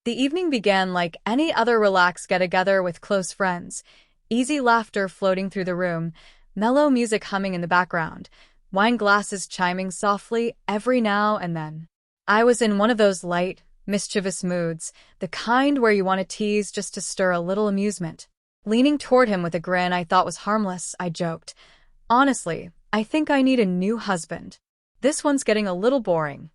The evening began like any other relaxed get-together with close friends. Easy laughter floating through the room, mellow music humming in the background, wine glasses chiming softly every now and then. I was in one of those light, mischievous moods, the kind where you want to tease just to stir a little amusement. Leaning toward him with a grin I thought was harmless, I joked. Honestly, I think I need a new husband. This one's getting a little boring.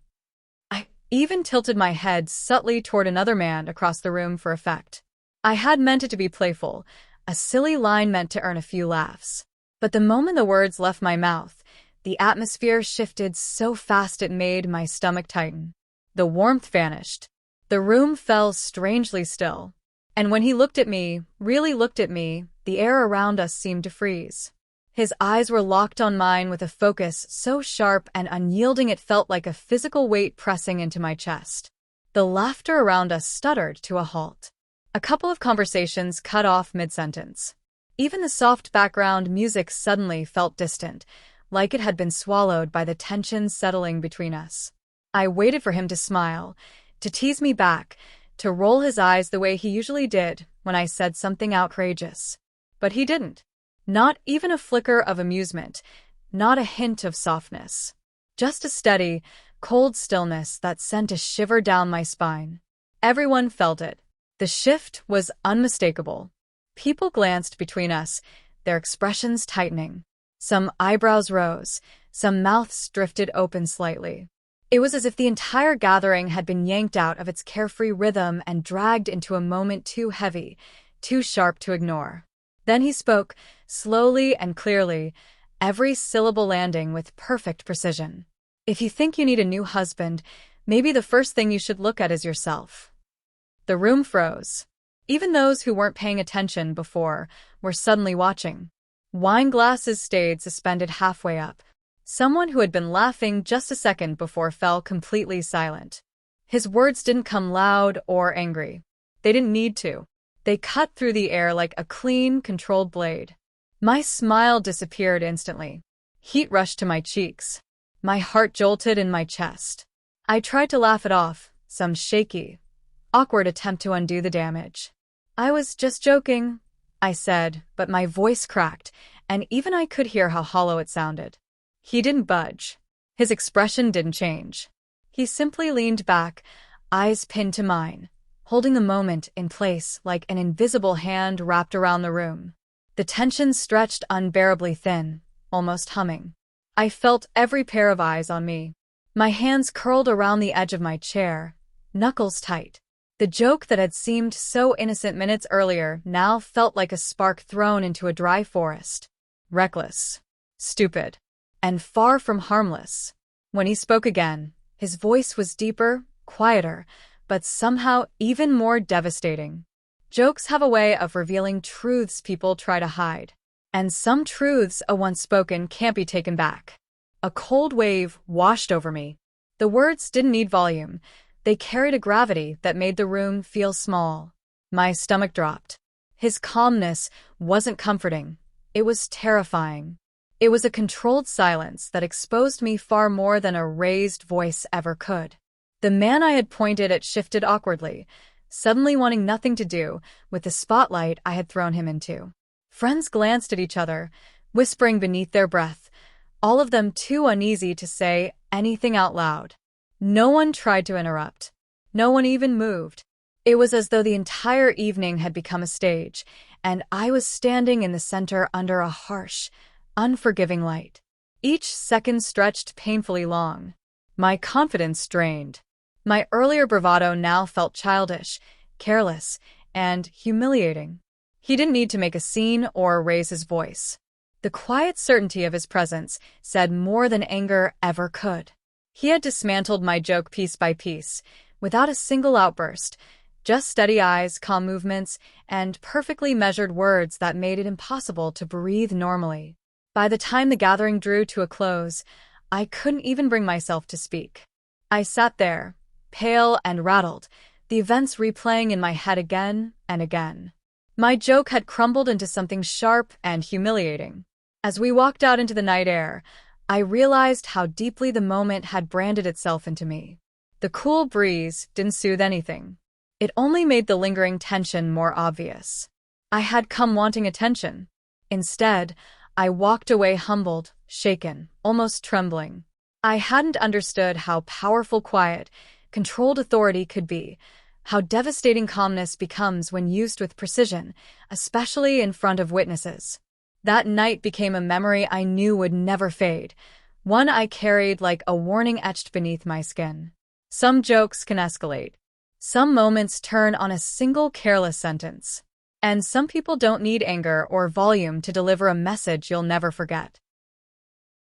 I even tilted my head subtly toward another man across the room for effect. I had meant it to be playful, a silly line meant to earn a few laughs. But the moment the words left my mouth, the atmosphere shifted so fast it made my stomach tighten. The warmth vanished. The room fell strangely still. And when he looked at me, really looked at me, the air around us seemed to freeze. His eyes were locked on mine with a focus so sharp and unyielding it felt like a physical weight pressing into my chest. The laughter around us stuttered to a halt. A couple of conversations cut off mid-sentence. Even the soft background music suddenly felt distant, like it had been swallowed by the tension settling between us. I waited for him to smile, to tease me back, to roll his eyes the way he usually did when I said something outrageous. But he didn't. Not even a flicker of amusement, not a hint of softness. Just a steady, cold stillness that sent a shiver down my spine. Everyone felt it. The shift was unmistakable. People glanced between us, their expressions tightening. Some eyebrows rose, some mouths drifted open slightly. It was as if the entire gathering had been yanked out of its carefree rhythm and dragged into a moment too heavy, too sharp to ignore. Then he spoke, slowly and clearly, every syllable landing with perfect precision. If you think you need a new husband, maybe the first thing you should look at is yourself. The room froze. Even those who weren't paying attention before were suddenly watching. Wine glasses stayed suspended halfway up. Someone who had been laughing just a second before fell completely silent. His words didn't come loud or angry. They didn't need to. They cut through the air like a clean, controlled blade. My smile disappeared instantly. Heat rushed to my cheeks. My heart jolted in my chest. I tried to laugh it off, some shaky, awkward attempt to undo the damage. I was just joking, I said, but my voice cracked, and even I could hear how hollow it sounded. He didn't budge. His expression didn't change. He simply leaned back, eyes pinned to mine, holding the moment in place like an invisible hand wrapped around the room. The tension stretched unbearably thin, almost humming. I felt every pair of eyes on me. My hands curled around the edge of my chair, knuckles tight. The joke that had seemed so innocent minutes earlier now felt like a spark thrown into a dry forest. Reckless, stupid, and far from harmless. When he spoke again, his voice was deeper, quieter, but somehow even more devastating. Jokes have a way of revealing truths people try to hide. And some truths a once spoken can't be taken back. A cold wave washed over me. The words didn't need volume. They carried a gravity that made the room feel small. My stomach dropped. His calmness wasn't comforting. It was terrifying. It was a controlled silence that exposed me far more than a raised voice ever could. The man I had pointed at shifted awkwardly, suddenly wanting nothing to do with the spotlight I had thrown him into. Friends glanced at each other, whispering beneath their breath, all of them too uneasy to say anything out loud. No one tried to interrupt. No one even moved. It was as though the entire evening had become a stage, and I was standing in the center under a harsh, unforgiving light. Each second stretched painfully long. My confidence drained. My earlier bravado now felt childish, careless, and humiliating. He didn't need to make a scene or raise his voice. The quiet certainty of his presence said more than anger ever could. He had dismantled my joke piece by piece, without a single outburst, just steady eyes, calm movements, and perfectly measured words that made it impossible to breathe normally. By the time the gathering drew to a close, I couldn't even bring myself to speak. I sat there, pale and rattled, the events replaying in my head again and again. My joke had crumbled into something sharp and humiliating. As we walked out into the night air, I realized how deeply the moment had branded itself into me. The cool breeze didn't soothe anything. It only made the lingering tension more obvious. I had come wanting attention. Instead, I walked away humbled, shaken, almost trembling. I hadn't understood how powerful quiet, controlled authority could be, how devastating calmness becomes when used with precision, especially in front of witnesses. That night became a memory I knew would never fade, one I carried like a warning etched beneath my skin. Some jokes can escalate. Some moments turn on a single careless sentence. And some people don't need anger or volume to deliver a message you'll never forget.